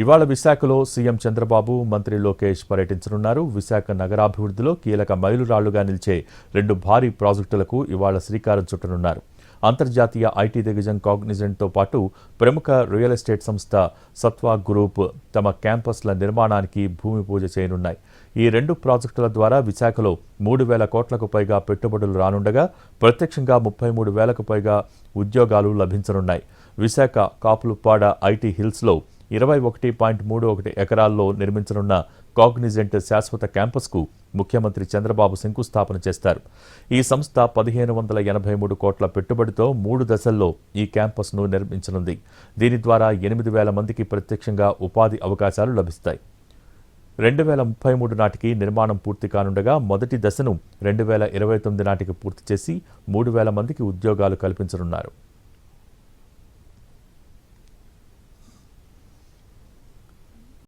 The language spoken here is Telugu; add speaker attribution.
Speaker 1: ఇవాళ విశాఖలో సీఎం చంద్రబాబు, మంత్రి లోకేష్ పర్యటించనున్నారు. విశాఖ నగరాభివృద్ధిలో కీలక మైలురాళ్లుగా నిలిచే 2 భారీ ప్రాజెక్టులకు ఇవాళ శ్రీకారం చుట్టనున్నారు. అంతర్జాతీయ ఐటీ దిగ్గజం కాగ్నిజెంట్తో పాటు ప్రముఖ రియల్ ఎస్టేట్ సంస్థ సత్వా గ్రూప్ తమ క్యాంపస్ల నిర్మాణానికి భూమి పూజ చేయనున్నాయి. ఈ 2 ప్రాజెక్టుల ద్వారా విశాఖలో 3,000 కోట్లకు పైగా పెట్టుబడులు రానుండగా ప్రత్యక్షంగా 33,000కు పైగా ఉద్యోగాలు లభించనున్నాయి. విశాఖ కాపులుప్పాడ ఐటీ హిల్స్లో 21.31 ఎకరాల్లో నిర్మించనున్న కాగ్నిజెంట్ శాశ్వత క్యాంపస్కు ముఖ్యమంత్రి చంద్రబాబు శంకుస్థాపన చేస్తారు. ఈ సంస్థ 1,583 కోట్ల పెట్టుబడితో 3 దశల్లో ఈ క్యాంపస్ను నిర్మించనుంది. దీని ద్వారా 8,000 మందికి ప్రత్యక్షంగా ఉపాధి అవకాశాలు లభిస్తాయి. 2033 నాటికి నిర్మాణం పూర్తి కానుండగా మొదటి దశను 2029 నాటికి పూర్తి చేసి 3,000 మందికి ఉద్యోగాలు కల్పించనున్నారు.